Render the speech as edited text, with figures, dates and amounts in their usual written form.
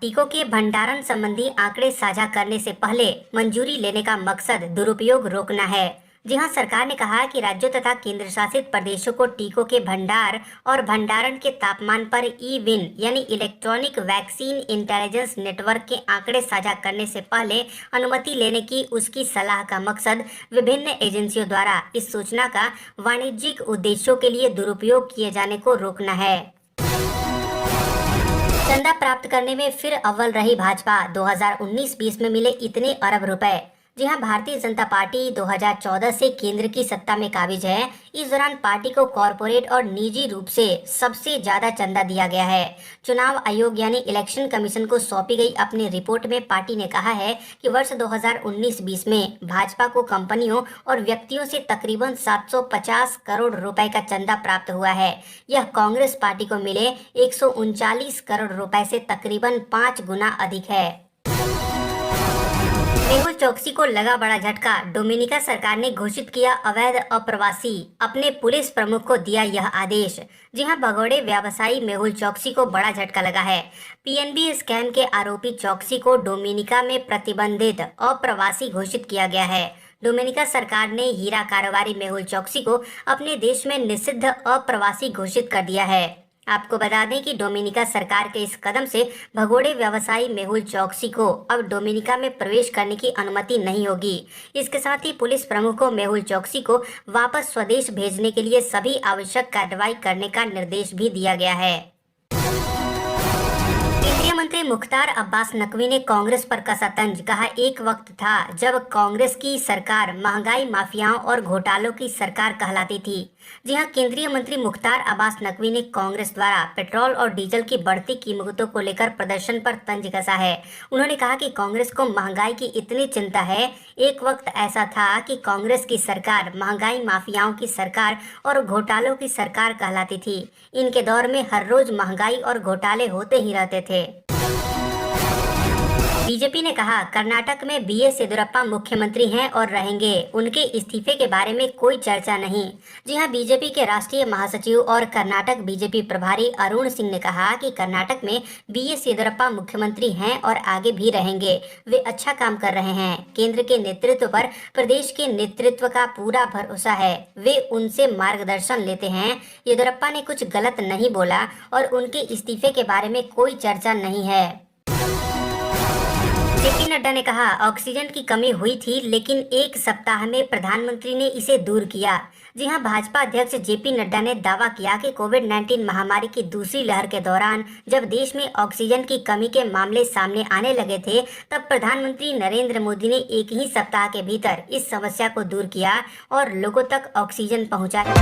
टीकों के भंडारण संबंधी आंकड़े साझा करने से पहले मंजूरी लेने का मकसद दुरुपयोग रोकना है। जी हां, सरकार ने कहा कि राज्यों तथा केंद्र शासित प्रदेशों को टीकों के भंडार और भंडारण के तापमान पर ई-विन यानी इलेक्ट्रॉनिक वैक्सीन इंटेलिजेंस नेटवर्क के आंकड़े साझा करने से पहले अनुमति लेने की उसकी सलाह का मकसद विभिन्न एजेंसियों द्वारा इस सूचना का वाणिज्यिक उद्देश्यों के लिए दुरुपयोग किए जाने को रोकना है। चंदा प्राप्त करने में फिर अव्वल रही भाजपा। 2019-20 में मिले इतने अरब रुपए। जी हां, भारतीय जनता पार्टी 2014 से केंद्र की सत्ता में काबिज है। इस दौरान पार्टी को कॉरपोरेट और निजी रूप से सबसे ज्यादा चंदा दिया गया है। चुनाव आयोग यानी इलेक्शन कमीशन को सौंपी गई अपनी रिपोर्ट में पार्टी ने कहा है कि वर्ष 2019-20 में भाजपा को कंपनियों और व्यक्तियों से तकरीबन 750 करोड़ रुपए का चंदा प्राप्त हुआ है। यह कांग्रेस पार्टी को मिले 139 करोड़ रुपए से तकरीबन 5 गुना अधिक है। मेहुल चोकसी को लगा बड़ा झटका। डोमिनिका सरकार ने घोषित किया अवैध अप्रवासी। अपने पुलिस प्रमुख को दिया यह आदेश। जी हां, भगोड़े व्यवसायी मेहुल चोकसी को बड़ा झटका लगा है। पीएनबी स्कैम के आरोपी चोकसी को डोमिनिका में प्रतिबंधित अप्रवासी घोषित किया गया है। डोमिनिका सरकार ने हीरा कारोबारी मेहुल चोकसी को अपने देश में निषिद्ध अप्रवासी घोषित कर दिया है। आपको बता दें कि डोमिनिका सरकार के इस कदम से भगोड़े व्यवसायी मेहुल चोकसी को अब डोमिनिका में प्रवेश करने की अनुमति नहीं होगी। इसके साथ ही पुलिस प्रमुख को मेहुल चोकसी को वापस स्वदेश भेजने के लिए सभी आवश्यक कार्रवाई करने का निर्देश भी दिया गया है। केंद्रीय मंत्री मुख्तार अब्बास नकवी ने कांग्रेस पर कसा तंज। कहा, एक वक्त था जब कांग्रेस की सरकार महंगाई माफियाओं और घोटालों की सरकार कहलाती थी। जी हां, केंद्रीय मंत्री मुख्तार अब्बास नकवी ने कांग्रेस द्वारा पेट्रोल और डीजल की बढ़ती कीमतों को लेकर प्रदर्शन पर तंज कसा है। उन्होंने कहा कि कांग्रेस को महंगाई की इतनी चिंता है। एक वक्त ऐसा था कि कांग्रेस की सरकार महंगाई माफियाओं की सरकार और घोटालों की सरकार कहलाती थी। इनके दौर में हर रोज महंगाई और घोटाले होते ही रहते थे। बीजेपी ने कहा, कर्नाटक में बीएस येदियुरप्पा मुख्यमंत्री हैं और रहेंगे। उनके इस्तीफे के बारे में कोई चर्चा नहीं। जी हां, बीजेपी के राष्ट्रीय महासचिव और कर्नाटक बीजेपी प्रभारी अरुण सिंह ने कहा कि कर्नाटक में बीएस येदियुरप्पा मुख्यमंत्री हैं और आगे भी रहेंगे। वे अच्छा काम कर रहे हैं। केंद्र के नेतृत्व पर प्रदेश के नेतृत्व का पूरा भरोसा है। वे उनसे मार्गदर्शन लेते हैं। येदियुरप्पा ने कुछ गलत नहीं बोला और उनके इस्तीफे के बारे में कोई चर्चा नहीं है। जेपी नड्डा ने कहा, ऑक्सीजन की कमी हुई थी लेकिन एक सप्ताह में प्रधानमंत्री ने इसे दूर किया। जी हां, भाजपा अध्यक्ष जेपी नड्डा ने दावा किया कि कोविड-19 महामारी की दूसरी लहर के दौरान जब देश में ऑक्सीजन की कमी के मामले सामने आने लगे थे, तब प्रधानमंत्री नरेंद्र मोदी ने एक ही सप्ताह के भीतर इस समस्या को दूर किया और लोगों तक ऑक्सीजन पहुंचाया।